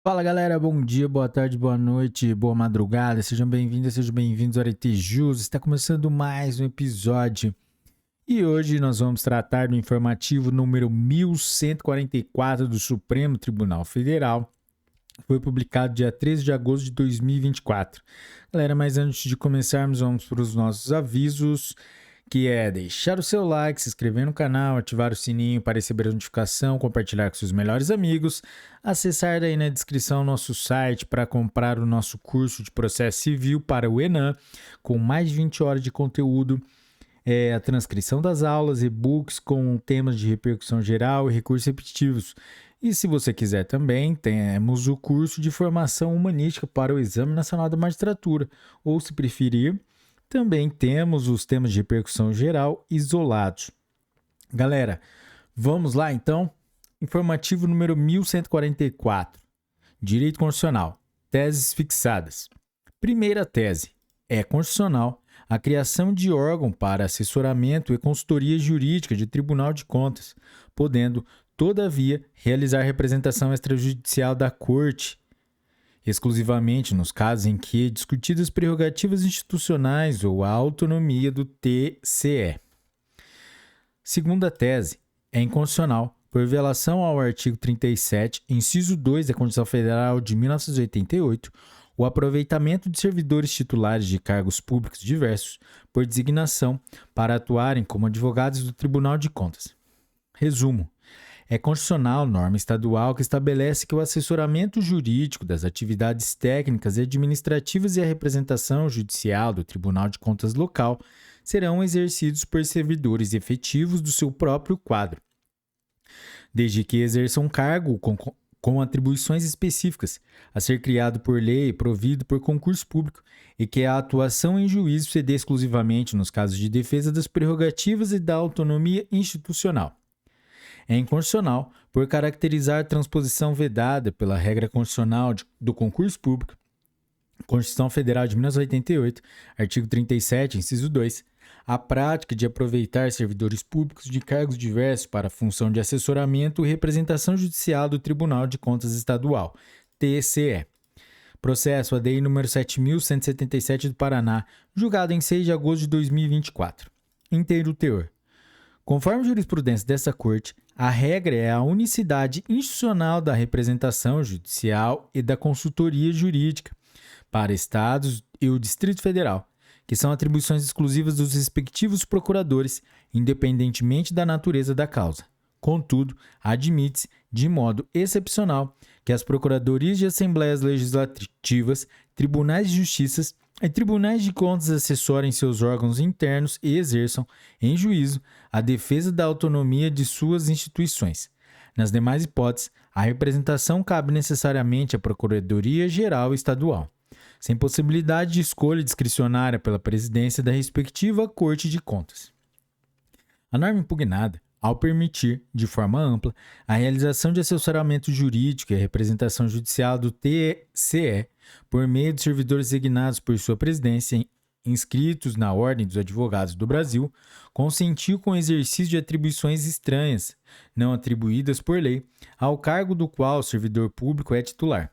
Fala galera, bom dia, boa tarde, boa noite, boa madrugada, sejam bem-vindas, sejam bem-vindos ao Arete Jus. Está começando mais um episódio e hoje nós vamos tratar do informativo número 1144 do Supremo Tribunal Federal. Foi publicado dia 13 de agosto de 2024. Galera, mas antes de começarmos, vamos para os nossos avisos, que é deixar o seu like, se inscrever no canal, ativar o sininho para receber a notificação, compartilhar com seus melhores amigos, acessar daí na descrição o nosso site para comprar o nosso curso de processo civil para o ENAM, com mais de 20 horas de conteúdo, a transcrição das aulas, e-books com temas de repercussão geral e recursos repetitivos. E se você quiser também, temos o curso de formação humanística para o Exame Nacional da Magistratura, ou se preferir, também temos os temas de repercussão geral isolados. Galera, vamos lá então? Informativo número 1144. Direito Constitucional. Teses fixadas. Primeira tese. É constitucional a criação de órgão para assessoramento e consultoria jurídica de Tribunal de Contas, podendo, todavia, realizar representação extrajudicial da Corte, exclusivamente nos casos em que discutidas prerrogativas institucionais ou a autonomia do TCE. Segunda tese, é inconstitucional, por violação ao artigo 37, inciso 2 da Constituição Federal de 1988, o aproveitamento de servidores titulares de cargos públicos diversos por designação para atuarem como advogados do Tribunal de Contas. Resumo. É constitucional norma estadual que estabelece que o assessoramento jurídico das atividades técnicas e administrativas e a representação judicial do Tribunal de Contas local serão exercidos por servidores efetivos do seu próprio quadro, desde que exerçam cargo com atribuições específicas, a ser criado por lei e provido por concurso público, e que a atuação em juízo se dê exclusivamente nos casos de defesa das prerrogativas e da autonomia institucional. É inconstitucional por caracterizar a transposição vedada pela regra constitucional do concurso público, Constituição Federal de 1988, artigo 37, inciso 2, a prática de aproveitar servidores públicos de cargos diversos para a função de assessoramento e representação judicial do Tribunal de Contas Estadual, TCE. Processo ADI número 7.177 do Paraná, julgado em 6 de agosto de 2024. Inteiro teor. Conforme a jurisprudência dessa Corte, a regra é a unicidade institucional da representação judicial e da consultoria jurídica para estados e o Distrito Federal, que são atribuições exclusivas dos respectivos procuradores, independentemente da natureza da causa. Contudo, admite-se, de modo excepcional, que as procuradorias de assembleias legislativas, tribunais de justiça e tribunais de contas assessorem seus órgãos internos e exerçam, em juízo, a defesa da autonomia de suas instituições. Nas demais hipóteses, a representação cabe necessariamente à Procuradoria-Geral Estadual, sem possibilidade de escolha discricionária pela presidência da respectiva Corte de Contas. A norma impugnada, ao permitir, de forma ampla, a realização de assessoramento jurídico e a representação judicial do TCE por meio de servidores designados por sua presidência inscritos na Ordem dos Advogados do Brasil, consentiu com o exercício de atribuições estranhas, não atribuídas por lei, ao cargo do qual o servidor público é titular,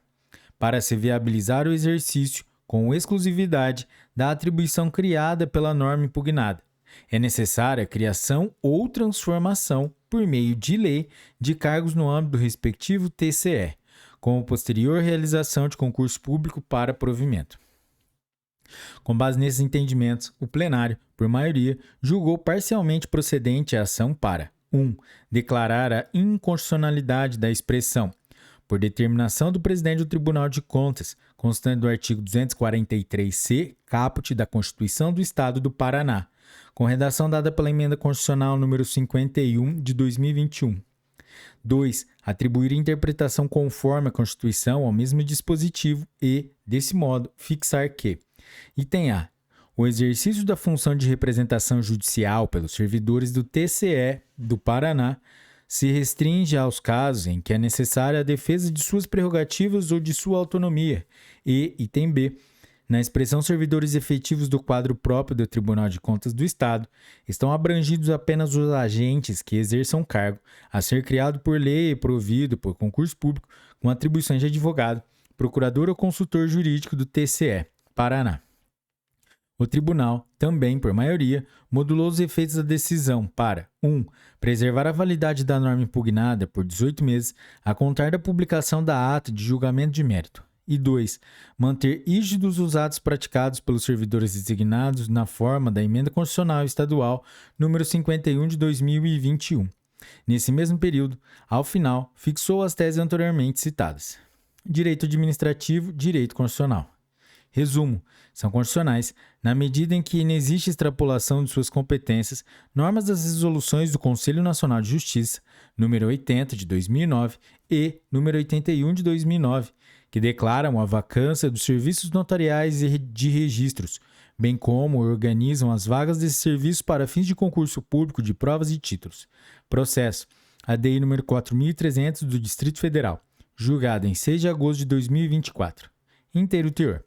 para se viabilizar o exercício, com exclusividade, da atribuição criada pela norma impugnada. É necessária a criação ou transformação, por meio de lei, de cargos no âmbito do respectivo TCE, com posterior realização de concurso público para provimento. Com base nesses entendimentos, o plenário, por maioria, julgou parcialmente procedente a ação para 1. Declarar a inconstitucionalidade da expressão, por determinação do presidente do Tribunal de Contas, constante do artigo 243-C, caput da Constituição do Estado do Paraná, com redação dada pela Emenda Constitucional número 51 de 2021. 2. Atribuir interpretação conforme a Constituição ao mesmo dispositivo e, desse modo, fixar que: item A. O exercício da função de representação judicial pelos servidores do TCE do Paraná se restringe aos casos em que é necessária a defesa de suas prerrogativas ou de sua autonomia e, item B. Na expressão servidores efetivos do quadro próprio do Tribunal de Contas do Estado, estão abrangidos apenas os agentes que exerçam cargo a ser criado por lei e provido por concurso público com atribuições de advogado, procurador ou consultor jurídico do TCE, Paraná. O tribunal, também por maioria, modulou os efeitos da decisão para 1. Preservar a validade da norma impugnada por 18 meses a contar da publicação da ata de julgamento de mérito. E 2. Manter rígidos os atos praticados pelos servidores designados na forma da Emenda Constitucional Estadual número 51 de 2021. Nesse mesmo período, ao final, fixou as teses anteriormente citadas. Direito administrativo, direito constitucional. Resumo: são constitucionais na medida em que inexiste extrapolação de suas competências, normas das resoluções do Conselho Nacional de Justiça, número 80 de 2009 e número 81 de 2009, que declaram a vacância dos serviços notariais e de registros, bem como organizam as vagas desses serviços para fins de concurso público de provas e títulos. Processo: ADI número 4.300 do Distrito Federal, julgado em 6 de agosto de 2024. Inteiro teor.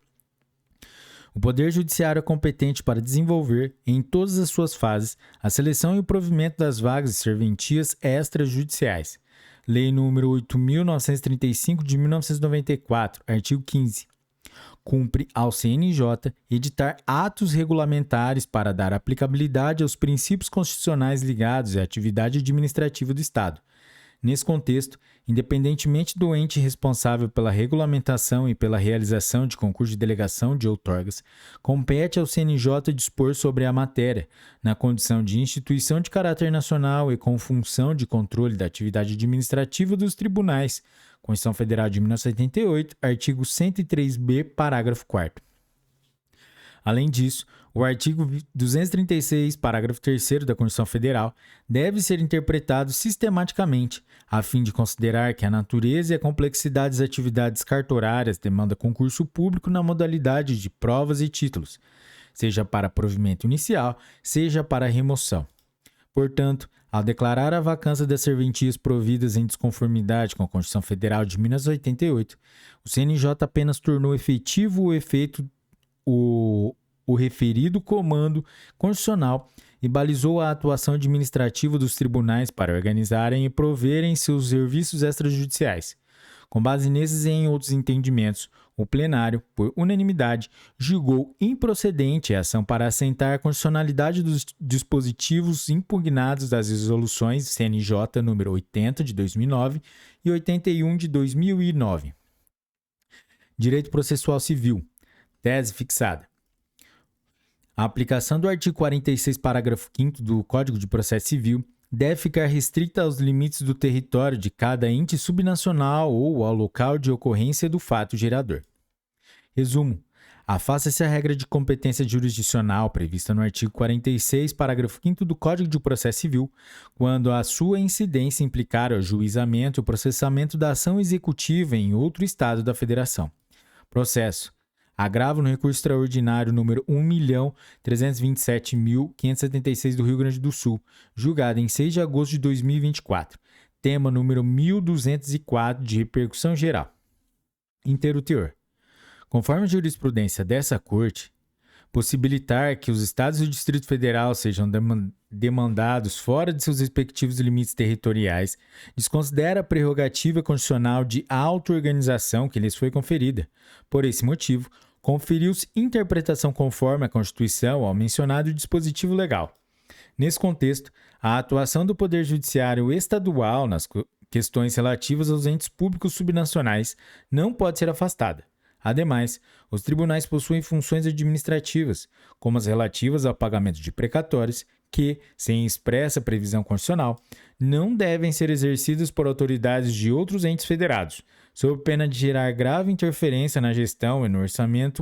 O Poder Judiciário é competente para desenvolver, em todas as suas fases, a seleção e o provimento das vagas e serventias extrajudiciais. Lei nº 8.935 de 1994, artigo 15. Cumpre ao CNJ editar atos regulamentares para dar aplicabilidade aos princípios constitucionais ligados à atividade administrativa do Estado. Nesse contexto, independentemente do ente responsável pela regulamentação e pela realização de concurso de delegação de outorgas, compete ao CNJ dispor sobre a matéria, na condição de instituição de caráter nacional e com função de controle da atividade administrativa dos tribunais. Constituição Federal de 1988, artigo 103b, parágrafo 4º. Além disso, o artigo 236, parágrafo 3º da Constituição Federal deve ser interpretado sistematicamente, a fim de considerar que a natureza e a complexidade das atividades cartorárias demanda concurso público na modalidade de provas e títulos, seja para provimento inicial, seja para remoção. Portanto, ao declarar a vacância das serventias providas em desconformidade com a Constituição Federal de 1988, o CNJ apenas tornou efetivo o efeito o referido comando constitucional e balizou a atuação administrativa dos tribunais para organizarem e proverem seus serviços extrajudiciais. Com base nesses e em outros entendimentos, o plenário, por unanimidade, julgou improcedente a ação para assentar a constitucionalidade dos dispositivos impugnados das resoluções CNJ nº 80 de 2009 e 81 de 2009. Direito processual civil. Tese fixada. A aplicação do artigo 46, parágrafo 5º do Código de Processo Civil deve ficar restrita aos limites do território de cada ente subnacional ou ao local de ocorrência do fato gerador. Resumo: afasta-se a regra de competência jurisdicional prevista no artigo 46, parágrafo 5º do Código de Processo Civil, quando a sua incidência implicar o ajuizamento e o processamento da ação executiva em outro estado da federação. Processo: agravo no recurso extraordinário número 1.327.576 do Rio Grande do Sul, julgado em 6 de agosto de 2024. Tema número 1204 de repercussão geral. Inteiro teor. Conforme a jurisprudência dessa Corte, possibilitar que os Estados e o Distrito Federal sejam demandados fora de seus respectivos limites territoriais desconsidera a prerrogativa constitucional de auto-organização que lhes foi conferida. Por esse motivo, conferiu-se interpretação conforme a Constituição ao mencionado dispositivo legal. Nesse contexto, a atuação do Poder Judiciário Estadual nas questões relativas aos entes públicos subnacionais não pode ser afastada. Ademais, os tribunais possuem funções administrativas, como as relativas ao pagamento de precatórios, que, sem expressa previsão constitucional, não devem ser exercidas por autoridades de outros entes federados, sob pena de gerar grave interferência na gestão e no orçamento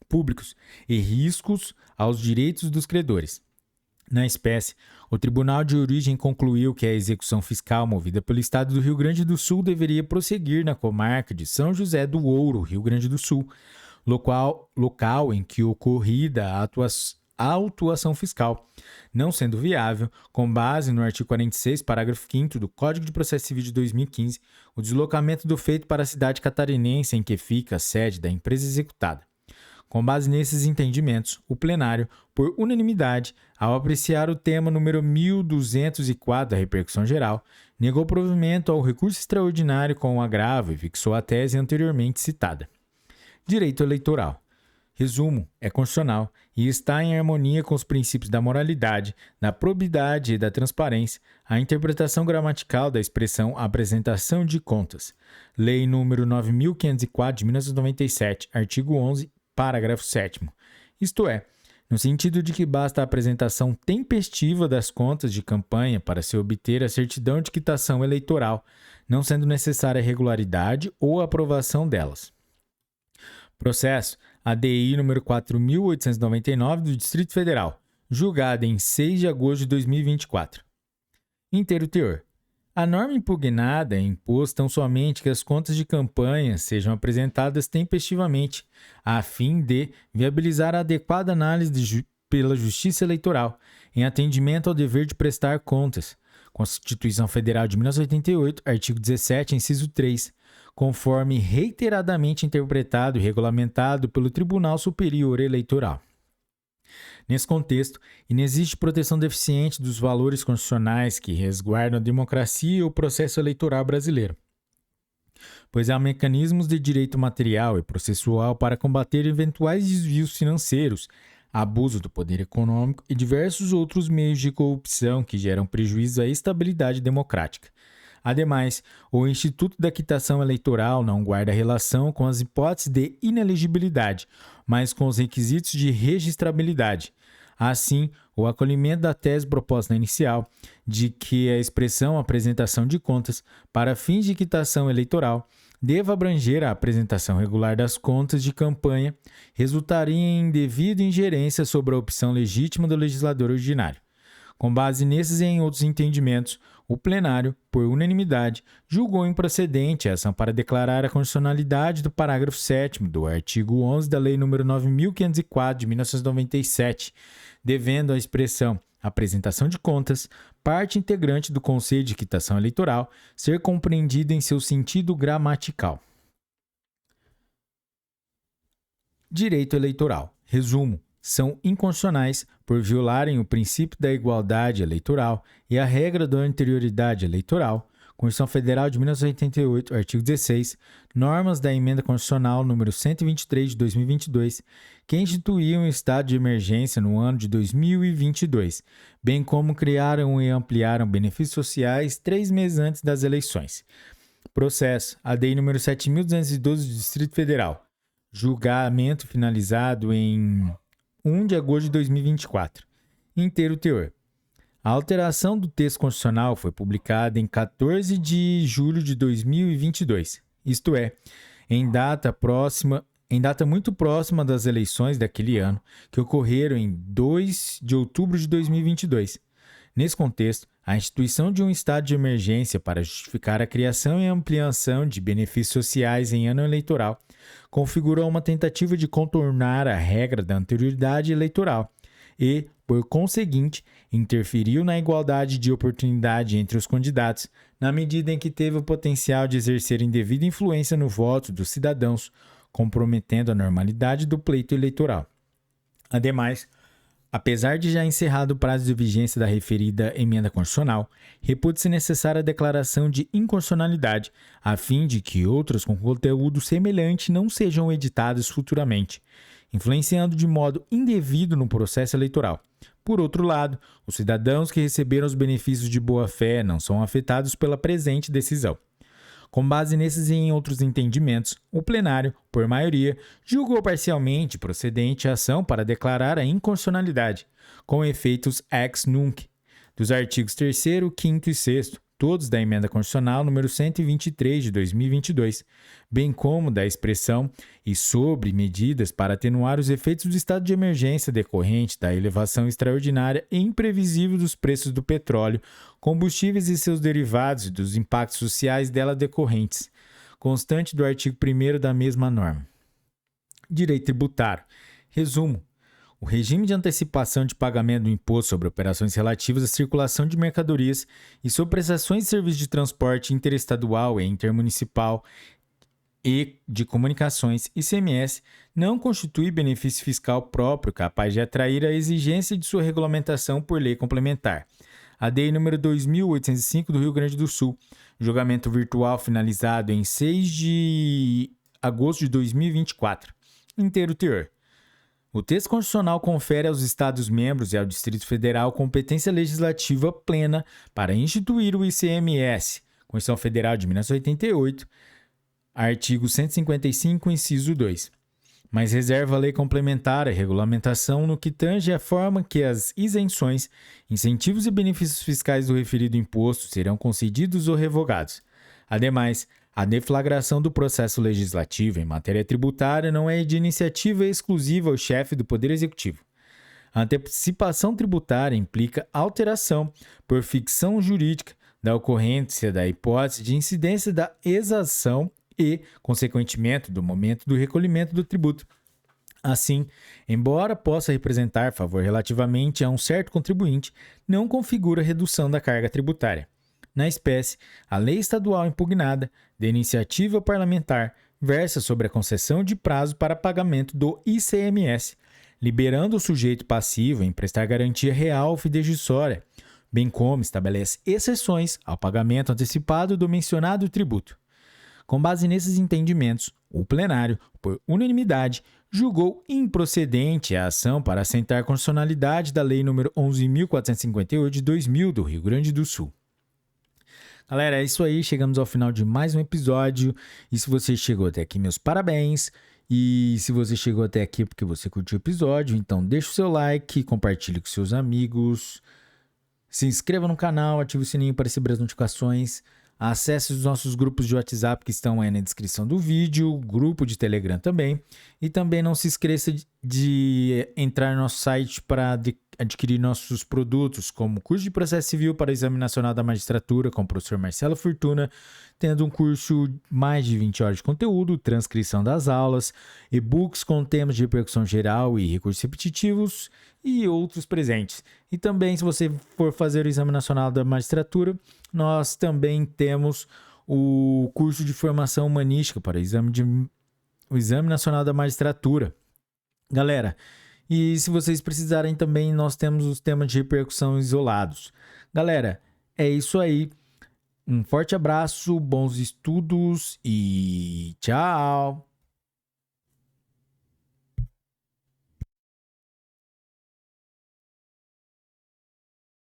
públicos e riscos aos direitos dos credores. Na espécie, o Tribunal de Origem concluiu que a execução fiscal movida pelo Estado do Rio Grande do Sul deveria prosseguir na comarca de São José do Ouro, Rio Grande do Sul, local em que ocorrida a autuação fiscal, não sendo viável, com base no artigo 46, parágrafo 5º do Código de Processo Civil de 2015, o deslocamento do feito para a cidade catarinense em que fica a sede da empresa executada. Com base nesses entendimentos, o plenário, por unanimidade, ao apreciar o tema número 1204 da repercussão geral, negou provimento ao recurso extraordinário com o agravo e fixou a tese anteriormente citada. Direito eleitoral. Resumo, é constitucional e está em harmonia com os princípios da moralidade, da probidade e da transparência, a interpretação gramatical da expressão apresentação de contas. Lei nº 9.504 de 1997, artigo 11, parágrafo 7º. Isto é, no sentido de que basta a apresentação tempestiva das contas de campanha para se obter a certidão de quitação eleitoral, não sendo necessária a regularidade ou a aprovação delas. Processo ADI número 4.899 do Distrito Federal, julgado em 6 de agosto de 2024. Inteiro teor. A norma impugnada impôs tão somente que as contas de campanha sejam apresentadas tempestivamente, a fim de viabilizar a adequada análise pela Justiça Eleitoral, em atendimento ao dever de prestar contas. Constituição Federal de 1988, artigo 17, inciso 3, conforme reiteradamente interpretado e regulamentado pelo Tribunal Superior Eleitoral. Nesse contexto, inexiste proteção deficiente dos valores constitucionais que resguardam a democracia e o processo eleitoral brasileiro, pois há mecanismos de direito material e processual para combater eventuais desvios financeiros, abuso do poder econômico e diversos outros meios de corrupção que geram prejuízo à estabilidade democrática. Ademais, o Instituto da Quitação Eleitoral não guarda relação com as hipóteses de inelegibilidade, mas com os requisitos de registrabilidade. Assim, o acolhimento da tese proposta na inicial, de que a expressão apresentação de contas para fins de quitação eleitoral deva abranger a apresentação regular das contas de campanha, resultaria em indevida ingerência sobre a opção legítima do legislador ordinário. Com base nesses e em outros entendimentos, o plenário, por unanimidade, julgou improcedente a ação para declarar a constitucionalidade do parágrafo 7º do artigo 11 da Lei nº 9.504 de 1997, devendo a expressão apresentação de contas, parte integrante do Conselho de Quitação Eleitoral, ser compreendida em seu sentido gramatical. Direito eleitoral. Resumo. São inconstitucionais por violarem o princípio da igualdade eleitoral e a regra da anterioridade eleitoral, Constituição Federal de 1988, artigo 16, normas da Emenda Constitucional número 123 de 2022, que instituíam o estado de emergência no ano de 2022, bem como criaram e ampliaram benefícios sociais 3 meses antes das eleições. Processo ADI número 7.212 do Distrito Federal. Julgamento finalizado em 1 de agosto de 2024. Inteiro teor. A alteração do texto constitucional foi publicada em 14 de julho de 2022, isto é, em data muito próxima das eleições daquele ano, que ocorreram em 2 de outubro de 2022. Nesse contexto, a instituição de um estado de emergência para justificar a criação e ampliação de benefícios sociais em ano eleitoral configurou uma tentativa de contornar a regra da anterioridade eleitoral e, por conseguinte, interferiu na igualdade de oportunidade entre os candidatos, na medida em que teve o potencial de exercer indevida influência no voto dos cidadãos, comprometendo a normalidade do pleito eleitoral. Ademais, apesar de já encerrado o prazo de vigência da referida emenda constitucional, repute-se necessária a declaração de inconstitucionalidade, a fim de que outras com conteúdo semelhante não sejam editadas futuramente, influenciando de modo indevido no processo eleitoral. Por outro lado, os cidadãos que receberam os benefícios de boa-fé não são afetados pela presente decisão. Com base nesses e em outros entendimentos, o plenário, por maioria, julgou parcialmente procedente a ação para declarar a inconstitucionalidade, com efeitos ex nunc, dos artigos 3º, 5º e 6º, todos da Emenda Constitucional número 123 de 2022, bem como da expressão e sobre medidas para atenuar os efeitos do estado de emergência decorrente da elevação extraordinária e imprevisível dos preços do petróleo, combustíveis e seus derivados e dos impactos sociais dela decorrentes, constante do artigo 1º da mesma norma. Direito tributário. Resumo. O regime de antecipação de pagamento do imposto sobre operações relativas à circulação de mercadorias e sobre prestações de serviços de transporte interestadual e intermunicipal e de Comunicações, ICMS, não constitui benefício fiscal próprio capaz de atrair a exigência de sua regulamentação por lei complementar. A DEI número 2805 do Rio Grande do Sul, julgamento virtual finalizado em 6 de agosto de 2024. Inteiro teor. O texto constitucional confere aos Estados-membros e ao Distrito Federal competência legislativa plena para instituir o ICMS, Constituição Federal de 1988, artigo 155, inciso 2. Mas reserva a lei complementar a regulamentação no que tange à forma que as isenções, incentivos e benefícios fiscais do referido imposto serão concedidos ou revogados. Ademais, a deflagração do processo legislativo em matéria tributária não é de iniciativa exclusiva ao chefe do Poder Executivo. A antecipação tributária implica alteração, por ficção jurídica, da ocorrência da hipótese de incidência da exação e, consequentemente, do momento do recolhimento do tributo. Assim, embora possa representar favor relativamente a um certo contribuinte, não configura redução da carga tributária. Na espécie, a lei estadual impugnada, de iniciativa parlamentar, versa sobre a concessão de prazo para pagamento do ICMS, liberando o sujeito passivo em prestar garantia real ou fidejussória, bem como estabelece exceções ao pagamento antecipado do mencionado tributo. Com base nesses entendimentos, o plenário, por unanimidade, julgou improcedente a ação para assentar a constitucionalidade da Lei nº 11.458 de 2000 do Rio Grande do Sul. Galera, é isso aí, chegamos ao final de mais um episódio. E se você chegou até aqui, meus parabéns. E se você chegou até aqui porque você curtiu o episódio, então deixa o seu like, compartilhe com seus amigos, se inscreva no canal, ative o sininho para receber as notificações. Acesse os nossos grupos de WhatsApp que estão aí na descrição do vídeo, grupo de Telegram também. E também não se esqueça de entrar no nosso site para adquirir nossos produtos, como curso de processo civil para o Exame Nacional da Magistratura com o professor Marcelo Fortuna, tendo um curso mais de 20 horas de conteúdo, transcrição das aulas, e-books com temas de repercussão geral e recursos repetitivos e outros presentes. E também, se você for fazer o Exame Nacional da Magistratura, nós também temos o curso de formação humanística para o Exame Nacional da Magistratura. Galera, e se vocês precisarem também, nós temos os temas de repercussão isolados. Galera, é isso aí. Um forte abraço, bons estudos e tchau!